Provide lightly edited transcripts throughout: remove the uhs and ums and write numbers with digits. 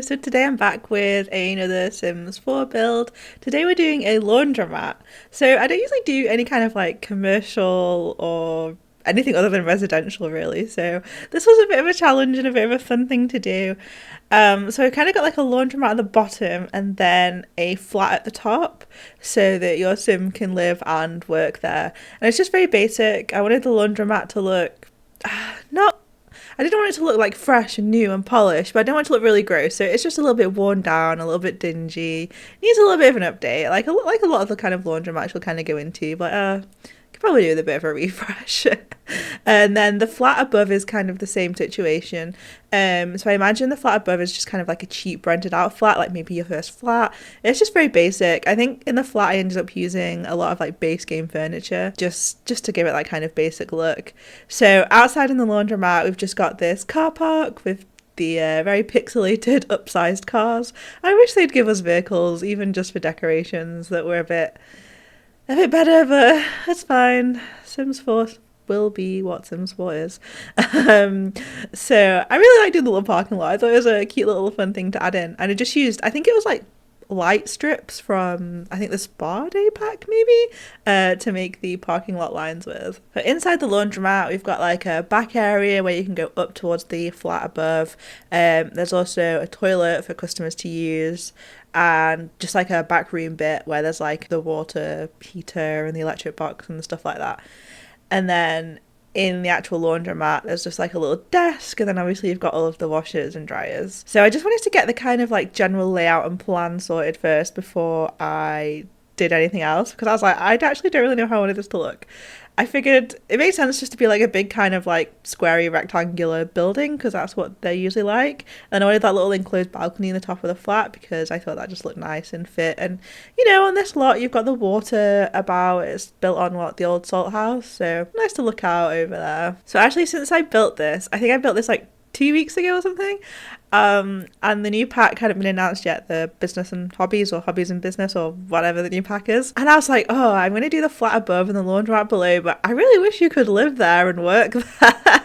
So today I'm back with another Sims 4 build. Today we're doing a laundromat. So I don't usually do any kind of like commercial or anything other than residential really. So this was a bit of a challenge and a bit of a fun thing to do. So I kind of got like a laundromat at the bottom and then a flat at the top so that your sim can live and work there. And it's just very basic. I wanted the laundromat to look not I didn't want it to look like fresh and new and polished, but I didn't want it to look really gross. So it's just a little bit worn down, a little bit dingy. Needs a little bit of an update, like a lot of the kind of laundromats you'll kind of go into. But could probably do with a bit of a refresh. And then the flat above is kind of the same situation. So I imagine the flat above is just kind of like a cheap rented out flat, like maybe your first flat. It's just very basic. I think in the flat I ended up using a lot of like base game furniture just to give it that kind of basic look. So outside in the laundromat we've just got this car park with the very pixelated upsized cars. I wish they'd give us vehicles even just for decorations that were a bit better, but it's fine. Sims 4 will be what Sims 4 is. So I really like doing the little parking lot. I thought it was a cute little fun thing to add in. And I just used, I think it was like light strips from, I think the Spa Day pack maybe, to make the parking lot lines with. But inside the laundromat, we've got like a back area where you can go up towards the flat above. There's also a toilet for customers to use, and just like a back room bit where there's like the water heater and the electric box and stuff like that. And then in the actual laundromat there's just like a little desk, and then obviously you've got all of the washers and dryers. So I just wanted to get the kind of like general layout and plan sorted first before I did anything else, because I was like, I actually don't really know how I wanted this to look. I figured it made sense just to be like a big kind of like squarey rectangular building, because that's what they're usually like. And I wanted that little enclosed balcony in the top of the flat because I thought that just looked nice and fit. And you know, on this lot you've got the water about. It's built on the old salt house, so nice to look out over there. So actually, since I built this, I think I built this like 2 weeks ago or something. And the new pack hadn't been announced yet, the business and hobbies, or hobbies and business, or whatever the new pack is. And I was like, oh, I'm going to do the flat above and the laundromat below, but I really wish you could live there and work there.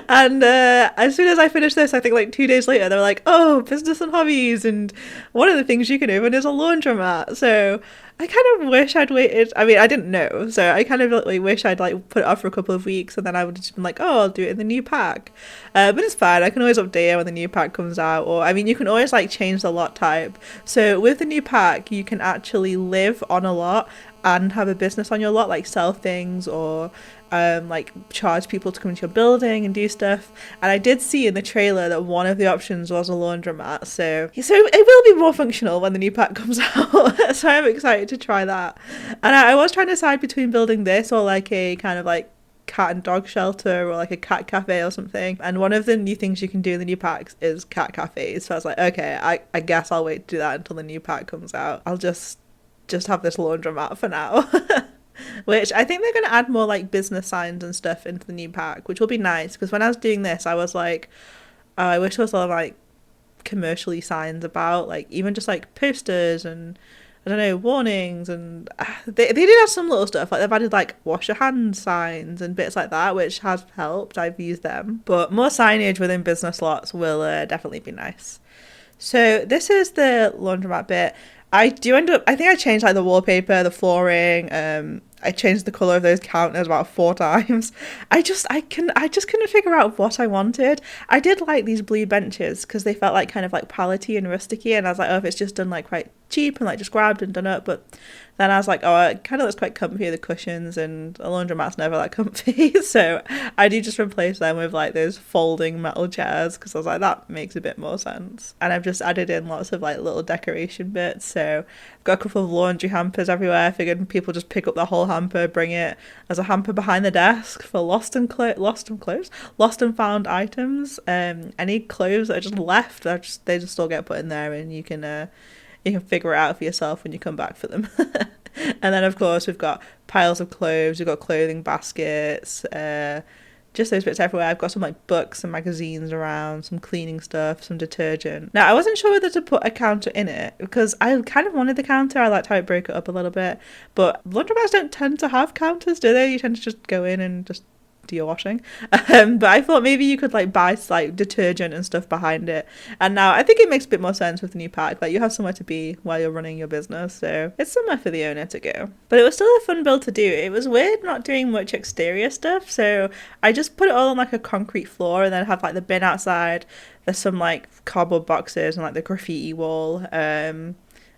And as soon as I finished this, I think like 2 days later, they were like, oh, business and hobbies, and one of the things you can open is a laundromat. So I kind of wish I'd waited. I mean, I didn't know, so I kind of like wish I'd like put it off for a couple of weeks, and then I would have just been like, oh, I'll do it in the new pack. But it's fine. I can always update it when the new pack comes out, or I mean, you can always like change the lot type. So with the new pack, you can actually live on a lot and have a business on your lot, like sell things or like charge people to come into your building and do stuff. And I did see in the trailer that one of the options was a laundromat, so it will be more functional when the new pack comes out. So I'm excited to try that. And I was trying to decide between building this or like a kind of like cat and dog shelter or like a cat cafe or something. And one of the new things you can do in the new packs is cat cafes, so I was like, okay, I guess I'll wait to do that until the new pack comes out. I'll just have this laundromat for now. Which I think they're going to add more like business signs and stuff into the new pack, which will be nice, because when I was doing this I was like, oh, I wish there was a lot of like commercially signs about, like even just like posters and I don't know, warnings, and they did have some little stuff, like they've added like wash your hands signs and bits like that, which has helped. I've used them, but more signage within business lots will definitely be nice. So this is the laundromat bit. I think I changed like the wallpaper, the flooring, I changed the colour of those counters about 4 times. I just couldn't figure out what I wanted. I did like these blue benches because they felt like kind of like pallety and rusticy, and I was like, oh, if it's just done like quite cheap and like just grabbed and done up. But then I was like, oh, it kind of looks quite comfy, the cushions, and a laundromat's never that comfy. So I do just replace them with like those folding metal chairs, because I was like, that makes a bit more sense. And I've just added in lots of like little decoration bits. So I've got a couple of laundry hampers everywhere. I figured people just pick up the whole hamper, bring it as a hamper behind the desk for lost and found items. Any clothes that are just left, they just all get put in there, and you can figure it out for yourself when you come back for them. And then of course we've got piles of clothes, we've got clothing baskets, just those bits everywhere. I've got some like books and magazines around, some cleaning stuff, some detergent. Now I wasn't sure whether to put a counter in it, because I kind of wanted the counter. I liked how it broke it up a little bit, but laundromats don't tend to have counters, do they? You tend to just go in and just do your washing. But I thought maybe you could like buy like detergent and stuff behind it. And now I think it makes a bit more sense with the new pack. Like you have somewhere to be while you're running your business. So it's somewhere for the owner to go. But it was still a fun build to do. It was weird not doing much exterior stuff. So I just put it all on like a concrete floor and then have like the bin outside. There's some like cardboard boxes and like the graffiti wall.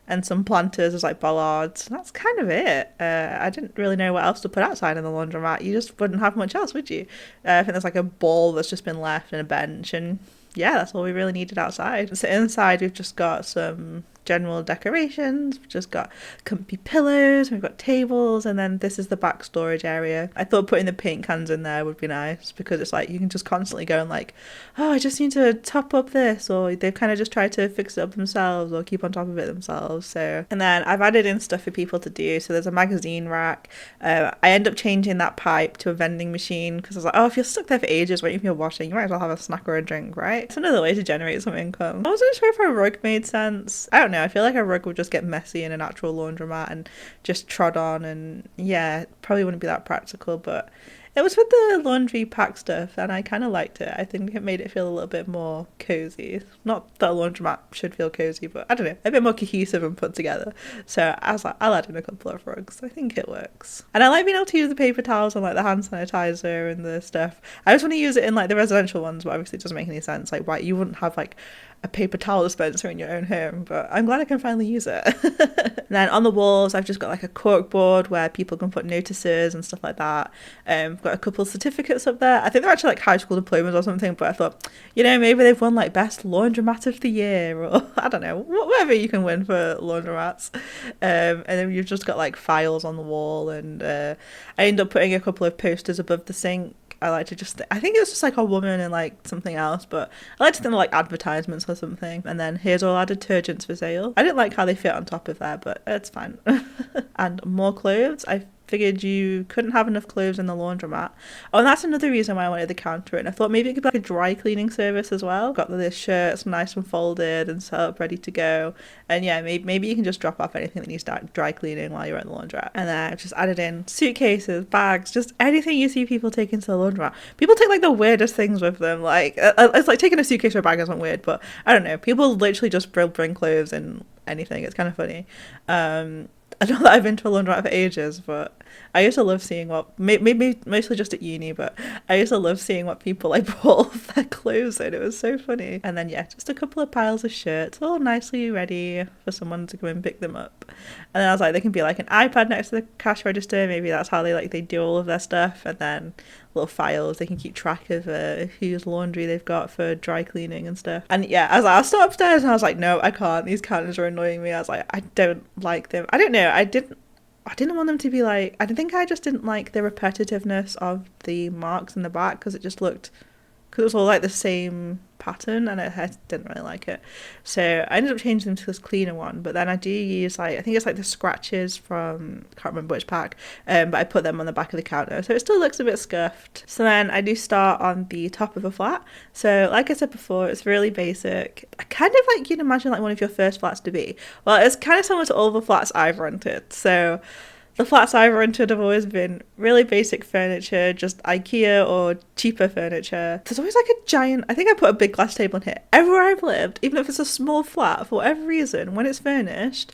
And some planters as like bollards. That's kind of it. I didn't really know what else to put outside in the laundromat. You just wouldn't have much else, would you? I think there's like a ball that's just been left and a bench, and yeah, that's all we really needed outside. So inside we've just got some general decorations. We've just got comfy pillows, we've got tables, and then this is the back storage area. I thought putting the paint cans in there would be nice because it's like you can just constantly go and like, oh, I just need to top up this, or they've kind of just tried to fix it up themselves or keep on top of it themselves. So, and then I've added in stuff for people to do. So there's a magazine rack. I end up changing that pipe to a vending machine because I was like, oh, if you're stuck there for ages waiting for your washing, you might as well have a snack or a drink, right? It's another way to generate some income. I wasn't sure if a rug made sense. I don't know. I feel like a rug would just get messy in an actual laundromat and just trod on, and yeah, probably wouldn't be that practical, but it was with the laundry pack stuff and I kind of liked it. I think it made it feel a little bit more cozy. Not that a laundromat should feel cozy, but I don't know, a bit more cohesive and put together. So I was like, I'll add in a couple of rugs. I think it works. And I like being able to use the paper towels and like the hand sanitizer and the stuff. I just want to use it in like the residential ones, but obviously it doesn't make any sense. Like, why you wouldn't have like a paper towel dispenser in your own home, but I'm glad I can finally use it. And then on the walls I've just got like a cork board where people can put notices and stuff like that. I've got a couple of certificates up there. I think they're actually like high school diplomas or something, but I thought, you know, maybe they've won like best laundromat of the year, or I don't know, whatever you can win for laundromats. And then you've just got like files on the wall, and I end up putting a couple of posters above the sink. I like to just, I think it was just like a woman and like something else, but I like to think of like advertisements or something. And then here's all our detergents for sale. I didn't like how they fit on top of there, but it's fine. And more clothes. I figured you couldn't have enough clothes in the laundromat. Oh, and that's another reason why I wanted the counter. And I thought maybe it could be like a dry cleaning service as well. Got the shirts nice and folded and set up, ready to go. And yeah, maybe you can just drop off anything that needs dry cleaning while you're at the laundrette. And then I've just added in suitcases, bags, just anything you see people take into the laundromat. People take like the weirdest things with them. Like, it's like taking a suitcase or a bag isn't weird, but I don't know. People literally just bring clothes and anything. It's kind of funny. I know that I've been to a laundromat for ages, but I used to love seeing what, maybe mostly just at uni, but I used to love seeing what people like put all of their clothes in. It was so funny. And then yeah, just a couple of piles of shirts, all nicely ready for someone to come and pick them up. And then I was like, they can be like an iPad next to the cash register. Maybe that's how they do all of their stuff. And then little files, they can keep track of whose laundry they've got for dry cleaning and stuff. And yeah, I was like, I'll start upstairs, and I was like, no, I can't. These counters are annoying me. I was like, I don't like them. I don't know. I didn't want them to be like, I think I just didn't like the repetitiveness of the marks in the back because it just looked, because it was all like the same pattern, and I didn't really like it. So I ended up changing them to this cleaner one, but then I do use like, I think it's like the scratches from, I can't remember which pack, but I put them on the back of the counter, so it still looks a bit scuffed. So then I do start on the top of a flat. So like I said before, it's really basic. I kind of like, you'd imagine like one of your first flats to be. Well, it's kind of similar to all the flats I've rented. So the flats I've rented have always been really basic furniture, just IKEA or cheaper furniture. There's always like a giant, I think I put a big glass table in here. Everywhere I've lived, even if it's a small flat, for whatever reason, when it's furnished,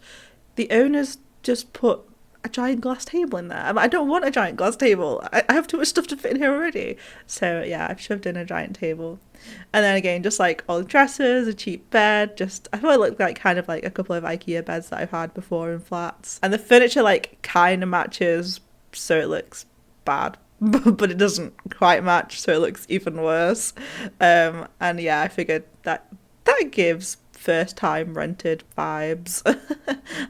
the owners just put a giant glass table in there. I don't want a giant glass table. I have too much stuff to fit in here already. So yeah, I've shoved in a giant table. And then again, just like all the dressers, a cheap bed, just, I thought it looked like kind of like a couple of IKEA beds that I've had before in flats. And the furniture like kind of matches, so it looks bad, but it doesn't quite match, so it looks even worse. And yeah, I figured that gives first time rented vibes.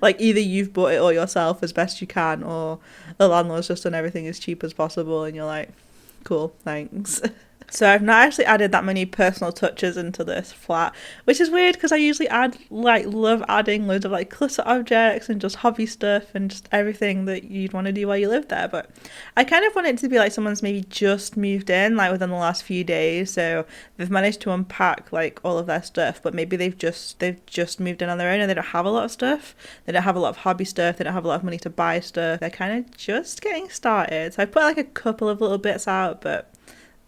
Like either you've bought it all yourself as best you can, or the landlord's just done everything as cheap as possible and you're like, cool, thanks. So I've not actually added that many personal touches into this flat, which is weird because I usually love adding loads of like clutter objects and just hobby stuff and just everything that you'd want to do while you live there. But I kind of want it to be like someone's maybe just moved in like within the last few days, so they've managed to unpack like all of their stuff, but maybe they've just moved in on their own and they don't have a lot of stuff. They don't have a lot of hobby stuff. They don't have a lot of money to buy stuff. They're kind of just getting started. So I put like a couple of little bits out, but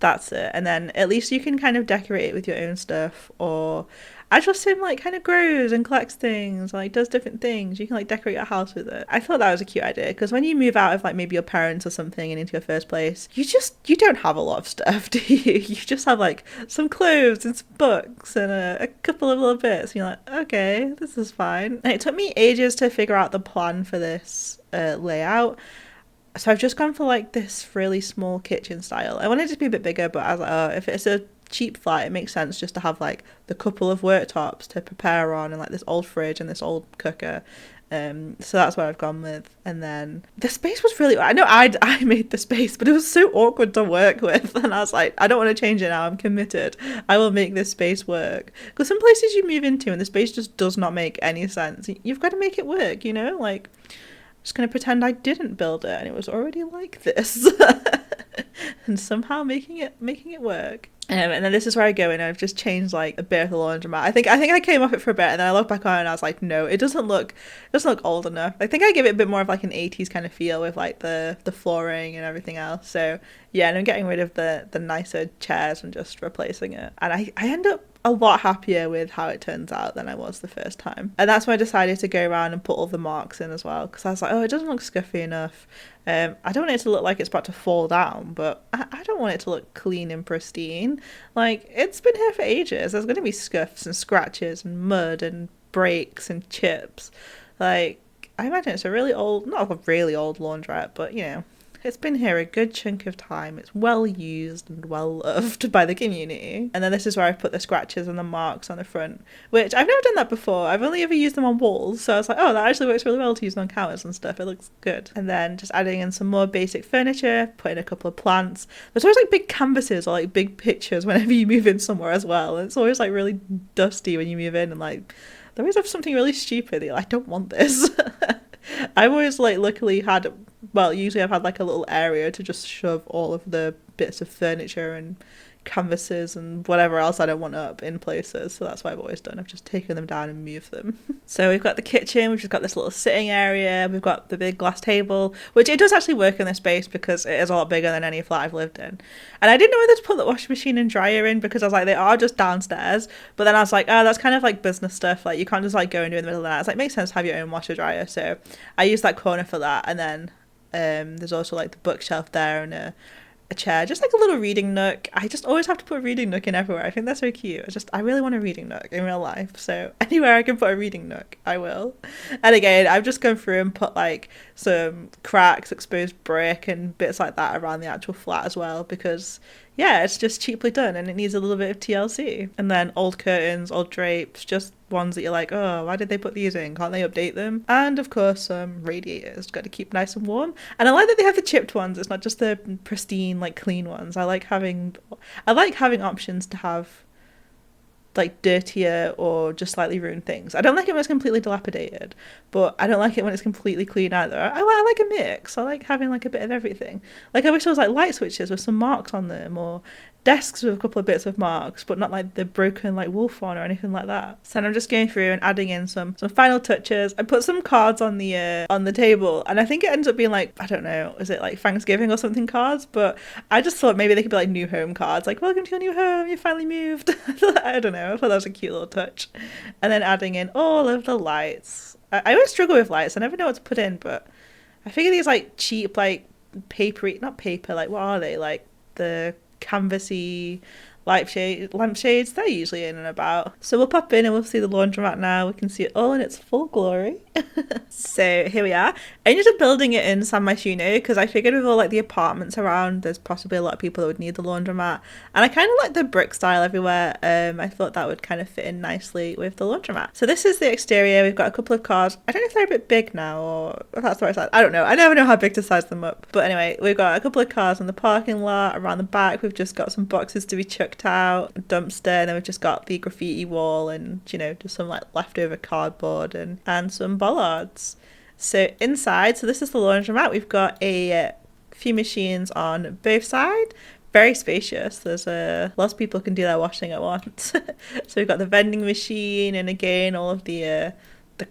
that's it. And then at least you can kind of decorate it with your own stuff, or I trust him like kind of grows and collects things, like does different things. You can like decorate your house with it. I thought that was a cute idea because when you move out of like maybe your parents or something and into your first place, you don't have a lot of stuff, do you? You just have like some clothes and some books and a couple of little bits, and you're like, okay, this is fine. And it took me ages to figure out the plan for this layout. So I've just gone for like this really small kitchen style. I wanted it to be a bit bigger, but I was like, oh, if it's a cheap flat, it makes sense just to have like the couple of worktops to prepare on and like this old fridge and this old cooker. So that's what I've gone with. And then the space was really, I know I made the space, but it was so awkward to work with. And I was like, I don't want to change it now. I'm committed. I will make this space work. Because some places you move into and the space just does not make any sense. You've got to make it work, you know, like, just going to pretend I didn't build it and it was already like this and somehow making it work. And then this is where I go in and I've just changed like a bit of the laundromat. I think I came off it for a bit and then I looked back on it and I was like, no, it doesn't look old enough. I think I give it a bit more of like an 80s kind of feel with like the flooring and everything else. So yeah, and I'm getting rid of the nicer chairs and just replacing it. And I end up a lot happier with how it turns out than I was the first time. And that's when I decided to go around and put all the marks in as well, because I was like, oh, it doesn't look scuffy enough. I don't want it to look like it's about to fall down, but I don't want it to look clean and pristine. Like, it's been here for ages. There's going to be scuffs and scratches and mud and breaks and chips. Like, I imagine it's a really old, not a really old laundrette, but, you know, it's been here a good chunk of time. It's well used and well loved by the community. And then this is where I've put the scratches and the marks on the front, which I've never done that before. I've only ever used them on walls. So I was like, oh, that actually works really well to use on counters and stuff. It looks good. And then just adding in some more basic furniture, putting a couple of plants. There's always like big canvases or like big pictures whenever you move in somewhere as well. And it's always like really dusty when you move in and like they always have something really stupid. You're like, I don't want this. I've always like luckily had, well, usually I've had like a little area to just shove all of the bits of furniture and canvases and whatever else I don't want up in places. So that's what I've always done. I've just taken them down and moved them. So we've got the kitchen, we've just got this little sitting area, we've got the big glass table, which it does actually work in this space because it is a lot bigger than any flat I've lived in. And I didn't know whether to put the washing machine and dryer in because I was like, they are just downstairs. But then I was like, oh, that's kind of like business stuff. Like you can't just like go and do it in the middle of the night. It's like, makes sense to have your own washer dryer. So I used that corner for that. And then there's also like the bookshelf there and a chair, just like a little reading nook. I just always have to put a reading nook in everywhere. I think that's so cute. I really want a reading nook in real life, so anywhere I can put a reading nook, I will. And again, I've just gone through and put like some cracks, exposed brick and bits like that around the actual flat as well, because yeah, it's just cheaply done and it needs a little bit of TLC. And then old curtains, old drapes, just ones that you're like, oh, why did they put these in? Can't they update them? And of course, radiators, got to keep nice and warm. And I like that they have the chipped ones. It's not just the pristine, like clean ones. I like having options to have like dirtier or just slightly ruined things. I don't like it when it's completely dilapidated, but I don't like it when it's completely clean either. I like a mix. I like having like a bit of everything. Like I wish there was like light switches with some marks on them, or desks with a couple of bits of marks, but not like the broken like wolf one or anything like that. So I'm just going through and adding in some final touches. I put some cards on the table, and I think it ends up being like, I don't know, is it like Thanksgiving or something cards? But I just thought maybe they could be like new home cards, like welcome to your new home, you finally moved. I don't know, I thought that was a cute little touch. And then adding in all of the lights. I always struggle with lights. I never know what to put in, but I figure these like cheap like papery, not paper, like what are they, like the canvassy lampshades, they're usually in and about. So we'll pop in and we'll see the laundromat now. We can see it all in its full glory. So here we are. I ended up building it in San Myshuno because I figured with all like the apartments around, there's possibly a lot of people that would need the laundromat. And I kind of like the brick style everywhere. I thought that would kind of fit in nicely with the laundromat. So this is the exterior. We've got a couple of cars. I don't know if they're a bit big now or if that's the right size. I don't know. I never know how big to size them up. But anyway, we've got a couple of cars in the parking lot. Around the back, we've just got some boxes to be chucked out, a dumpster, and then we've just got the graffiti wall and, you know, just some like leftover cardboard and some bollards. So inside, so this is the laundromat. We've got a few machines on both sides. Very spacious. There's lots of people can do their washing at once. So we've got the vending machine, and again all of the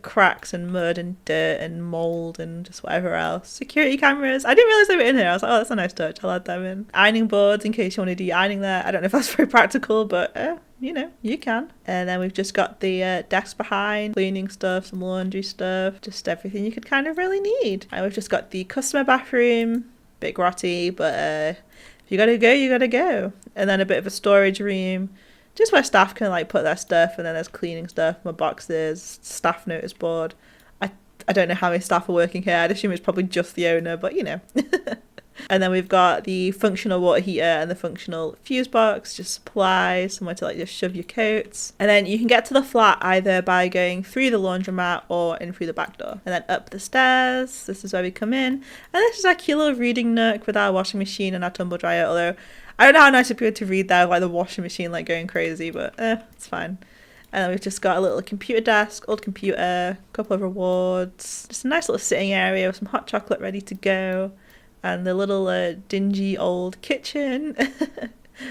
cracks and mud and dirt and mold and just whatever else. Security cameras. I didn't realize they were in here. I was like, oh, that's a nice touch. I'll add them in. Ironing boards in case you want to do your ironing there. I don't know if that's very practical, but you know, you can. And then we've just got the desk behind, cleaning stuff, some laundry stuff, just everything you could kind of really need. And we've just got the customer bathroom, bit grotty, but if you gotta go, you gotta go. And then a bit of a storage room, just where staff can like put their stuff, and then there's cleaning stuff, my boxes, staff notice board. I don't know how many staff are working here. I'd assume it's probably just the owner, but you know. And then we've got the functional water heater and the functional fuse box, just supplies, somewhere to like just shove your coats. And then you can get to the flat either by going through the laundromat or in through the back door. And then up the stairs, this is where we come in. And this is our cute little reading nook with our washing machine and our tumble dryer, although I don't know how nice it'd be to read there, like the washing machine like going crazy, but it's fine. And then we've just got a little computer desk, old computer, a couple of rewards, just a nice little sitting area with some hot chocolate ready to go. And the little dingy old kitchen.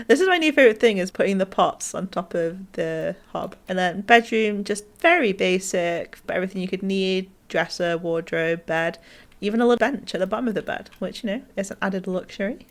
This is my new favourite thing, is putting the pots on top of the hob. And then bedroom, just very basic, but everything you could need. Dresser, wardrobe, bed, even a little bench at the bottom of the bed, which, you know, is an added luxury.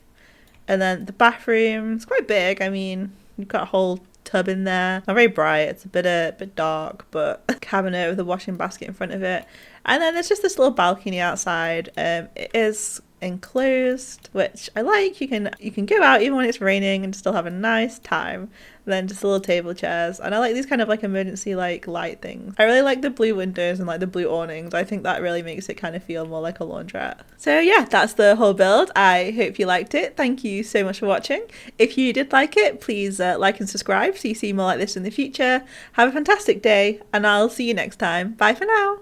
And then the bathroom, it's quite big. I mean, you've got a whole tub in there. Not very bright, it's a bit dark, but a cabinet with a washing basket in front of it. And then there's just this little balcony outside. It is enclosed, which I like. You can go out even when it's raining and still have a nice time. And then just little table chairs, and I like these kind of like emergency like light things. I really like the blue windows and like the blue awnings. I think that really makes it kind of feel more like a laundrette. So yeah, that's the whole build. I hope you liked it. Thank you so much for watching. If you did like it, please like and subscribe so you see more like this in the future. Have a fantastic day, and I'll see you next time. Bye for now.